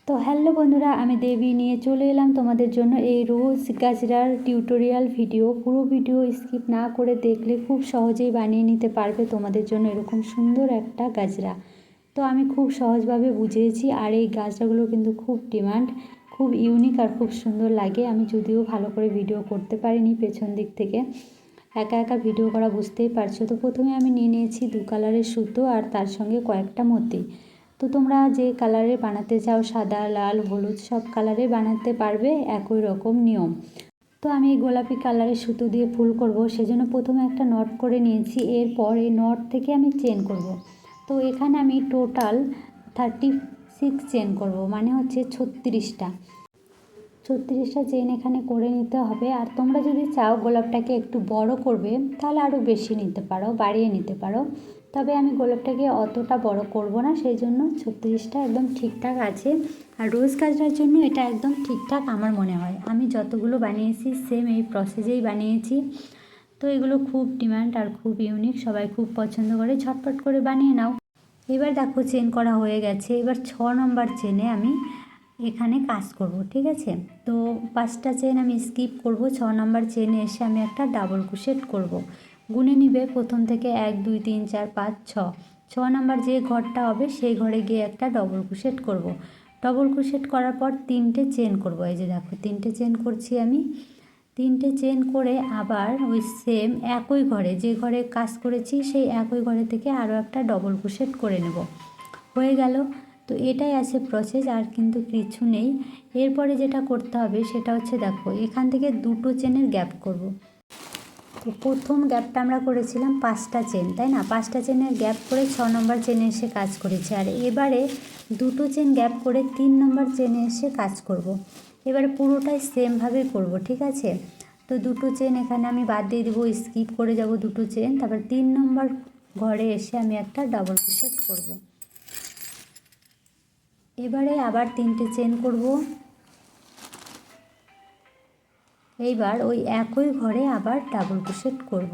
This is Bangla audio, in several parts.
তো হ্যালো বন্ধুরা, আমি দেবী নিয়ে চলে এলাম তোমাদের জন্য এই রোজ গাজরার টিউটোরিয়াল ভিডিও। পুরো ভিডিও স্কিপ না করে দেখলে খুব সহজেই বানিয়ে নিতে পারবে তোমাদের জন্য এরকম সুন্দর একটা গাজরা। তো আমি খুব সহজভাবে বুঝিয়েছি, আর এই গাজরাগুলো কিন্তু খুব ডিমান্ড, খুব ইউনিক আর খুব সুন্দর লাগে। আমি যদিও ভালো করে ভিডিও করতে পারিনি, পেছন দিক থেকে একা একা ভিডিও করা বুঝতেই পারছো। তো প্রথমে আমি নিয়ে নিয়েছি 2 কালারের সুতো আর তার সঙ্গে কয়েকটা মতি। তো তোমরা যে কালারে বানাতে চাও, সাদা, লাল, হলুদ সব কালারে বানাতে পারবে, একই রকম নিয়ম। তো আমি এই গোলাপি কালারের সুতো দিয়ে ফুল করব, সেজন্য প্রথমে একটা নট করে নিয়েছি। এরপর এই নট থেকে আমি চেন করব। তো এখানে আমি টোটাল 36 চেন করব, মানে হচ্ছে 36টা চেন এখানে করে নিতে হবে। আর তোমরা যদি চাও গোলাপটাকে একটু বড় করবে, তাহলে আরও বেশি নিতে পারো, বাড়িয়ে নিতে পারো। তবে আমি গোলাপটাকে অতটা বড় করব না, সেই জন্য 36টা একদম ঠিকঠাক আছে। আর রোজ গাজরার জন্য এটা একদম ঠিকঠাক আমার মনে হয়। আমি যতগুলো বানিয়েছি সেম এই প্রসেসেই বানিয়েছি। তো এগুলো খুব ডিমান্ড আর খুব ইউনিক, সবাই খুব পছন্দ করে। ঝটপট করে বানিয়ে নাও। এবার দেখো চেন করা হয়ে গেছে। এবার 6 নম্বর চেনে আমি এখানে কাজ করব, ঠিক আছে। তো 5টা চেন আমি স্কিপ করব। 6 নম্বর চেনে এসে আমি একটা ডাবল ক্রোশেট করব। গুনে নিবে প্রথম থেকে 1 2 3 4 5 6। 6 নম্বর যে ঘরটা হবে সেই ঘরে গিয়ে একটা ডবল ক্রোশেট করব। ডবল ক্রোশেট করার পর 3টে চেন করব। এই যে দেখো 3টে চেন করছি আমি। 3টে চেন করে আবার ওই সেম একই ঘরে, যে ঘরে কাজ করেছি সেই একই ঘরে থেকে আরও একটা ডবল ক্রোশেট করে নেব। হয়ে গেল। তো এটাই আছে প্রসেস, আর কিন্তু কিছু নেই। এরপরে যেটা করতে হবে সেটা হচ্ছে, দেখো এখান থেকে 2টো চেনের গ্যাপ করব। তো প্রথম গ্যাপটা আমরা করেছিলাম 5টা চেন, তাই না? 5টা চেনের গ্যাপ করে 6 নম্বর চেনে এসে কাজ করেছি। আর এবারে 2টো চেন গ্যাপ করে 3 নম্বর চেনে এসে কাজ করব। এবারে পুরোটাই সেমভাবে করব, ঠিক আছে। তো 2টো চেন এখানে আমি বাদ দিয়ে দেবো, স্কিপ করে যাব 2টো চেন। তারপর 3 নম্বর ঘরে এসে আমি একটা ডাবল ক্রোশেট করব। এবারে আবার 3টে চেন করব। এইবার ওই একই ঘরে আবার ডাবল ক্রোশেট করব।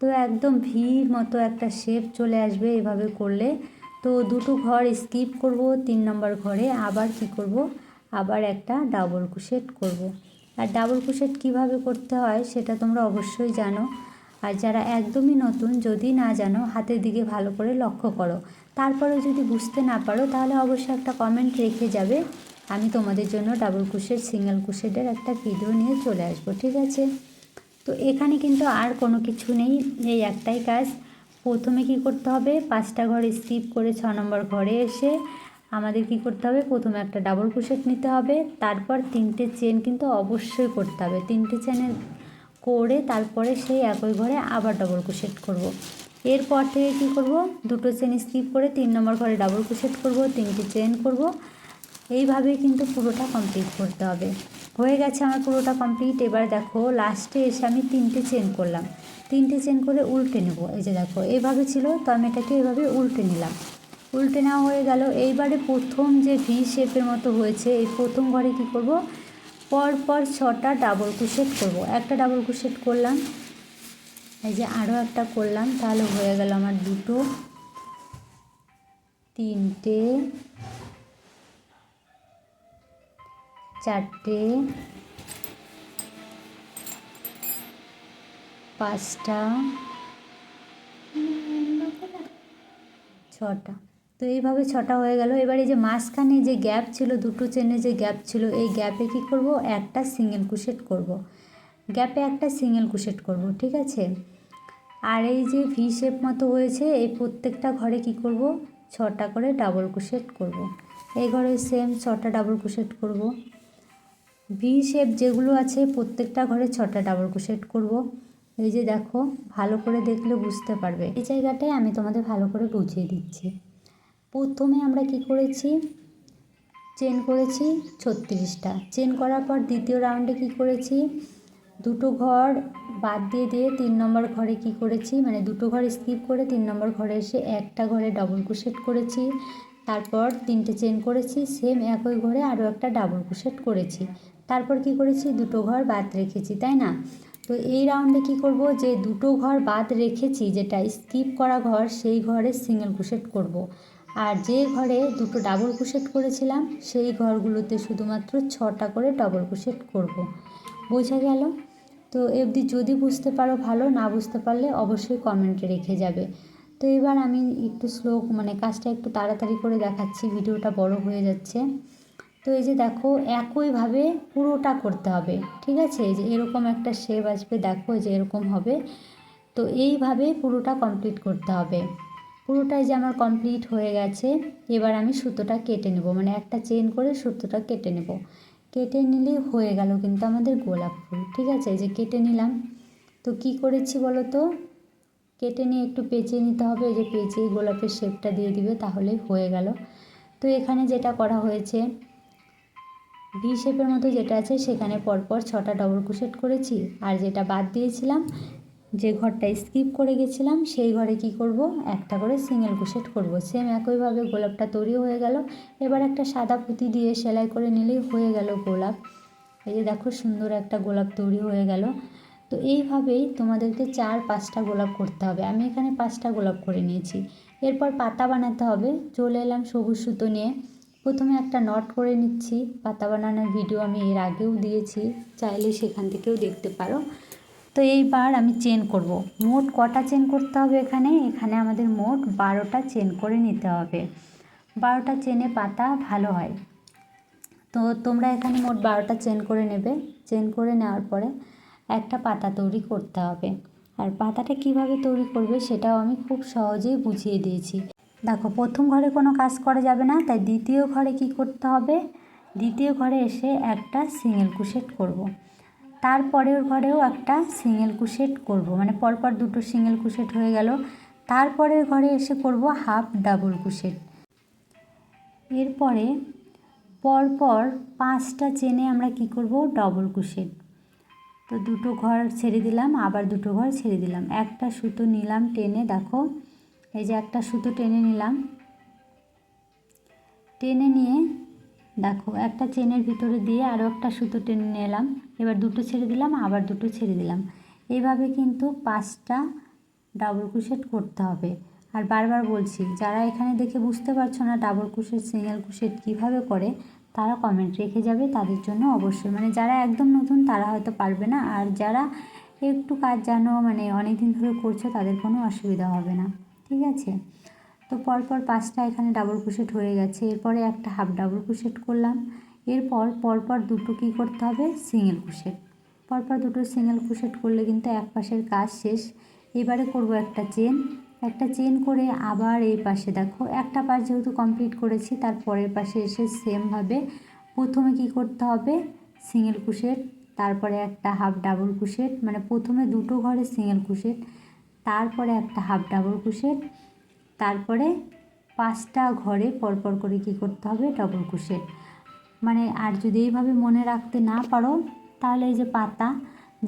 তো একদম ভির মতো একটা শেপ চলে আসবে এভাবে করলে। তো 2টো ঘর স্কিপ করব, 3 নম্বর ঘরে আবার কি করব, আবার একটা ডাবল ক্রোশেট করব। আর ডাবল ক্রোশেট কিভাবে করতে হয় সেটা তোমরা অবশ্যই জানো। আর যারা একদমই নতুন, যদি না জানো, হাতের দিকে ভালো করে লক্ষ্য করো। তারপরে যদি বুঝতে না পারো তাহলে অবশ্যই একটা কমেন্ট রেখে যাবে। আমি তোমাদের জন্য ডাবল ক্রোশেট, সিঙ্গেল ক্রোশেটের একটা ভিডিও নিয়ে চলে আসবো, ঠিক আছে। তো এখানে কিন্তু আর কোনো কিছু নেই, এই একটাই কাজ। প্রথমে কি করতে হবে, 5টা ঘর স্কিপ করে 6 নম্বর ঘরে এসে আমাদের কি করতে হবে, প্রথমে একটা ডাবল ক্রোশেট নিতে হবে। তারপর 3টে চেন কিন্তু অবশ্যই করতে হবে। 3টে চেনের করে তারপরে সেই একই ঘরে আবার ডাবল ক্রোশেট করব। এরপর থেকে কি করব, 2টো চেন স্কিপ করে 3 নম্বর ঘরে ডাবল ক্রোশেট করব, 3টে চেন করব। এইভাবেই কিন্তু পুরোটা কমপ্লিট করতে হবে। হয়ে গেছে আমার পুরোটা কমপ্লিট। এবার দেখো লাস্টে এসে আমি 3টে চেন করলাম। 3টে চেন করে উল্টে নেব। এই যে দেখো এইভাবে ছিল, তো আমি এটাকে এইভাবে উল্টে নিলাম। উল্টে নেওয়া হয়ে গেল। এইবারে প্রথম যে ভি শেপের মতো হয়েছে, এই প্রথম ঘরে কি করব, পরপর 6টা ডাবল ক্রোশেট করব। একটা ডাবল ক্রোশেট করলাম, এই যে আরও একটা করলাম, তাহলে হয়ে গেল আমার 2টো, 3টে, 4টে, 5টা, 6টা। তো এইভাবে 6টা হয়ে গেল। এবার এই যে মাঝখানে যে গ্যাপ ছিল, 2টো চেনে যে গ্যাপ ছিল, এই গ্যাপে কি করব, একটা সিঙ্গেল ক্রোশেট করব। গ্যাপে একটা সিঙ্গেল ক্রোশেট করব, ঠিক আছে। আর এই যে ভি শেপ মতো হয়েছে, এই প্রত্যেকটা ঘরে কি করব, 6টা করে ডাবল ক্রোশেট করব। এই ঘরে সেম 6টা ডাবল ক্রোশেট করব। ভি শেপ যেগুলো আছে প্রত্যেকটা ঘরে 6টা ডাবল ক্রোশেট করব। এই যে দেখো, ভালো করে দেখলে বুঝতে পারবে। এই জায়গাটায় আমি তোমাদের ভালো করে বুঝিয়ে দিচ্ছি। প্রথমে আমরা কি করেছি, চেন করেছি 36টা। চেন করার পর দ্বিতীয় রাউন্ডে কি করেছি, 2টো ঘর বাদ দিয়ে 3 নম্বর ঘরে কি করেছি, মানে 2টো ঘর স্কিপ করে 3 নম্বর ঘরে এসে একটা ঘরে ডাবল ক্রোশেট করেছি। তারপর 3টে চেন করেছি, সেম একই ঘরে আরও একটা ডাবল ক্রোশেট করেছি। তারপর কি করেছি, 2টো ঘর বাদ রেখেছি, তাই না? তো এই রাউন্ডে কি করব, যে 2টো ঘর বাদ রেখেছি, যেটা স্কিপ করা ঘর, সেই ঘরে সিঙ্গেল ক্রোশেট করব। আর যে ঘরে দুটো ডাবল ক্রোশেট করেছিলাম সেই ঘরগুলোতে শুধুমাত্র 6টা করে ডবল ক্রোশেট করব। বোঝা গেল? তো অবধি যদি বুঝতে পারো ভালো, না বুঝতে পারলে অবশ্যই কমেন্টে রেখে যাবে। তো এবার আমি একটু স্লো কাজটা একটু তাড়াতাড়ি করে দেখাচ্ছি, ভিডিওটা বড় হয়ে যাচ্ছে। তো এই যে দেখো একইভাবে পুরোটা করতে হবে, ঠিক আছে? এই যে এরকম একটা শেপ আসবে, দেখো যে এরকম হবে। তো এইভাবে পুরোটা কমপ্লিট করতে হবে। পুরোটাই যে আমার কমপ্লিট হয়ে গেছে, এবার আমি সুতোটা কেটে নেব, একটা চেন করে সুতোটা কেটে নেব। কেটে নিলেই হয়ে গেল কিন্তু আমাদের গোলাপ ফুল, ঠিক আছে? এই যে কেটে নিলাম। তো কি করেছি বলো তো, কেটে নিয়ে একটু পেঁচিয়ে নিতে হবে, এই যে পেঁচিয়ে গোলাপের শেপটা দিয়ে দিবে, তাহলেই হয়ে গেল। তো এখানে যেটা করা হয়েছে, ভি শেপের মতো যেটা আছে সেখানে পরপর 6টা ডবল ক্রোশেট করেছি, আর যেটা বাদ দিয়েছিলাম, যে ঘরটা স্কিপ করে গেছিলাম, সেই ঘরে কি করব, একটা করে সিঙ্গেল ক্রোশেট করব। সেম একইভাবে গোলাপটা তৈরি হয়ে গেল। এবার একটা সাদা পুঁতি দিয়ে সেলাই করে নিলেই হয়ে গেল গোলাপ। এই যে দেখো সুন্দর একটা গোলাপ তৈরি হয়ে গেল। তো এইভাবেই তোমাদেরকে 4-5টা গোলাপ করতে হবে। আমি এখানে 5টা গোলাপ করে নিয়েছি। এরপর পাতা বানাতে হবে। চলে এলাম সবুজ সুতো নিয়ে। প্রথমে একটা নট করে নিচ্ছি। পাতা বানানোর ভিডিও আমি এর আগেও দিয়েছি, চাইলে সেখান থেকেও দেখতে পারো। তো এইবার আমি চেন করব। মোট কটা চেন করতে হবে এখানে আমাদের মোট 12টা চেন করে নিতে হবে। 12টা চেনে পাতা ভালো হয়। তো তোমরা এখানে মোট 12টা চেন করে নেবে। চেন করে নেওয়ার পরে একটা পাতা তৈরি করতে হবে। আর পাতাটা কিভাবে তৈরি করবে সেটাও আমি খুব সহজেই বুঝিয়ে দিয়েছি। দেখো প্রথম ঘরে কোনো কাজ করা যাবে না, তাই দ্বিতীয় ঘরে কি করতে হবে, দ্বিতীয় ঘরে এসে একটা সিঙ্গেল ক্রোশেট করব। তারপরের ঘরেও একটা সিঙ্গেল ক্রোশেট করব, পরপর দুটো সিঙ্গেল ক্রোশেট হয়ে গেল। তারপরের ঘরে এসে করব হাফ ডাবল ক্রোশেট। এরপরে পরপর 5টা চেনে আমরা কি করব, ডবল ক্রোশেট। তো দুটো ঘর ছেড়ে দিলাম, আবার দুটো ঘর ছেড়ে দিলাম, একটা সুতো নিলাম টেনে, দেখো এই যে একটা সুতো টেনে নিলাম। টেনে নিয়ে দেখো একটা চেনের ভিতরে দিয়ে আরও একটা সুতো টেনে নিলাম। এবার দুটো ছেড়ে দিলাম, আবার দুটো ছেড়ে দিলাম। এইভাবে কিন্তু 5টা ডাবল ক্রোশেট করতে হবে। আর বারবার বলছি, যারা এখানে দেখে বুঝতে পারছো না ডাবল ক্রোশেট সিঙ্গেল ক্রোশেট কীভাবে করে, তারা কমেন্ট রেখে যাবে। তাদের জন্য অবশ্যই, যারা একদম নতুন তারা হয়তো পারবে না, আর যারা একটু কাজ জানো অনেক দিন ধরে করছো তাদের কোনো অসুবিধা হবে না, ঠিক আছে? তো পরপর 5টা এখানে ডাবল ক্রোশেট হয়ে গেছে। এরপরে একটা হাফ ডাবল ক্রোশেট করলাম। এরপর পরপর দুটো কী করতে হবে, সিঙ্গেল ক্রোশেট। পরপর দুটো সিঙ্গেল ক্রোশেট করলে কিন্তু এক পাশের কাজ শেষ। এবারে করব একটা চেন করে আবার এই পাশে দেখো একটা পাশ যেহেতু কমপ্লিট করেছি, তার পরের পাশে এসে সেমভাবে প্রথমে কি করতে হবে, সিঙ্গেল ক্রোশেট, তারপরে একটা হাফ ডাবল ক্রোশেট, প্রথমে দুটো ঘরে সিঙ্গেল ক্রোশেট, তারপরে একটা হাফ ডাবল ক্রোশেট, তারপরে 5টা ঘরে পরপর করে কি করতে হবে, ডবল ক্রোশেট। আর যদি এইভাবে মনে রাখতে না পারো, তাহলে এই যে পাতা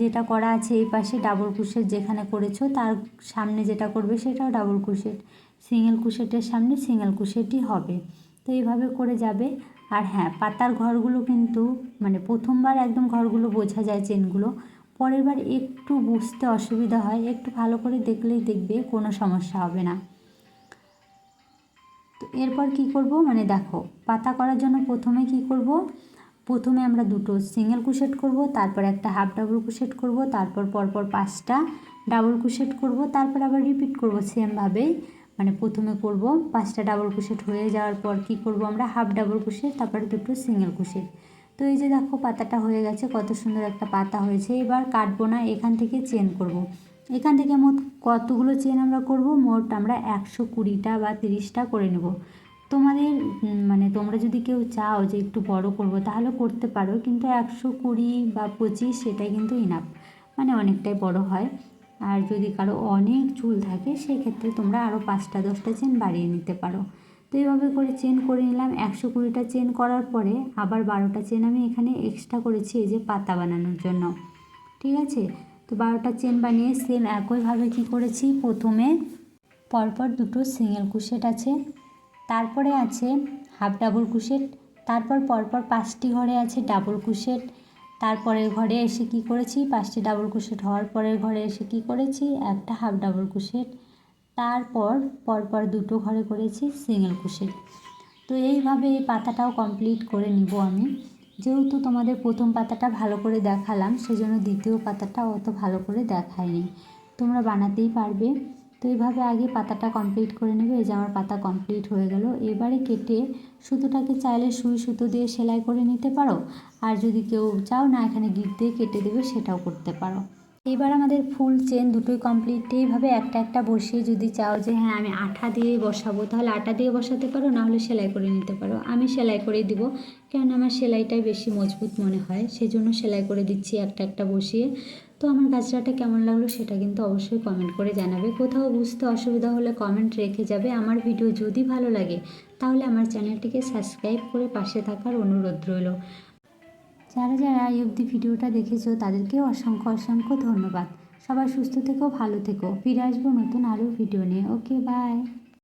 যেটা করা আছে এই পাশে ডাবল ক্রোশেট যেখানে করেছো তার সামনে যেটা করবে সেটাও ডাবল ক্রোশেট, সিঙ্গেল ক্রোশেটের সামনে সিঙ্গেল ক্রোশেটই হবে। তো এইভাবে করে যাবে। আর হ্যাঁ, পাতার ঘরগুলো কিন্তু প্রথমবার একদম ঘরগুলো বোঝা যায় চেনগুলো, পরের বার একটু বুঝতে অসুবিধা হয়, একটু ভালো করে দেখলেই দেখবে কোনো সমস্যা হবে না। তো এরপর কি করব, দেখো পাতা করার জন্য প্রথমে কি করব, প্রথমে আমরা দুটো সিঙ্গেল ক্রোশেট করব, তারপর একটা হাফ ডাবল ক্রোশেট করব, তারপর পরপর 5টা ডাবল ক্রোশেট করব, তারপর আবার রিপিট করব সেমভাবেই। প্রথমে করব 5টা ডাবল ক্রোশেট হয়ে যাওয়ার পর কি করব আমরা, হাফ ডাবল ক্রোশেট, তারপরে দুটো সিঙ্গেল ক্রোশেট। তো এই যে দেখো পাতাটা হয়ে গেছে, কত সুন্দর একটা পাতা হয়েছে। এবার কাটবো না, এখান থেকে চেন করব। এখান থেকে মোট কতগুলো চেন আমরা করব, মোট আমরা 120টা বা 30টা করে নেব। তোমাদের তোমরা যদি কেউ চাও যে একটু বড় করব তাহলে করতে পারো, কিন্তু 120 বা 25 সেটাই কিন্তু ইনাফ, অনেকটাই বড় হয়। আর যদি কারো অনেক চুল থাকে সেক্ষেত্রে তোমরা আরও 5টা 10টা চেন বাড়িয়ে নিতে পারো। তো এইভাবে করে চেন করে নিলাম। 120টা চেন করার পরে আবার 12টা চেন আমি এখানে এক্সট্রা করেছি এই যে পাতা বানানোর জন্য, ঠিক আছে? তো 12টা চেন বানিয়ে সেম একইভাবে কি করেছি, প্রথমে পরপর দুটো সিঙ্গেল ক্রোশেট আছে, তারপরে আছে হাফ ডাবল ক্রোশেট, তারপর পরপর 5টি ঘরে আছে ডাবল ক্রোশেট, তারপরের ঘরে এসে কি করেছি, 5টি ডাবল ক্রোশেট হওয়ার পরের ঘরে এসে কি করেছি, একটা হাফ ডাবল ক্রোশেট, তারপর পরপর দুটো ঘরে করেছি সিঙ্গেল ক্রোশেট। তো এইভাবে এই পাতাটাও কমপ্লিট করে নিব আমি। যেহেতু তোমাদের প্রথম পাতাটা ভালো করে দেখালাম, সেজন্য দ্বিতীয় পাতাটা অত ভালো করে দেখাইনি, তোমরা বানাতেই পারবে। তো এইভাবে আগে পাতাটা কমপ্লিট করে নেবে। এই যে আমার পাতা কমপ্লিট হয়ে গেল। এবারে কেটে সুতোটাকে চাইলে সুই সুতো দিয়ে সেলাই করে নিতে পারো, আর যদি কেউ চাও না এখানে গিট দিয়ে কেটে দেবে সেটাও করতে পারো। এবার আমাদের ফুল চেন দুটোই কমপ্লিট। এইভাবে একটা একটা বসিয়ে যদি চাও যে হ্যাঁ আমি আঠা দিয়ে বসাবো, তাহলে আঠা দিয়ে বসাতে পারো, না হলে সেলাই করে নিতে পারো। আমি সেলাই করে দিব, কেন আমার সেলাইটাই বেশি মজবুত মনে হয়, সেজন্য সেলাই করে দিচ্ছি একটা একটা বসিয়ে। তো আমার গাছড়াটা কেমন লাগলো সেটা কিন্তু অবশ্যই কমেন্ট করে জানাবে। কোথাও বুঝতে অসুবিধা হলে কমেন্ট রেখে যাবে। আমার ভিডিও যদি ভালো লাগে তাহলে আমার চ্যানেলটিকে সাবস্ক্রাইব করে পাশে থাকার অনুরোধ রইল। যারা যারা এই অবধি ভিডিওটা দেখেছো তাদেরকেও অসংখ্য অসংখ্য ধন্যবাদ। সবাই সুস্থ থেকো, ভালো থেকো। ফিরে আসবো নতুন আরও ভিডিও নিয়ে। ওকে, বাই।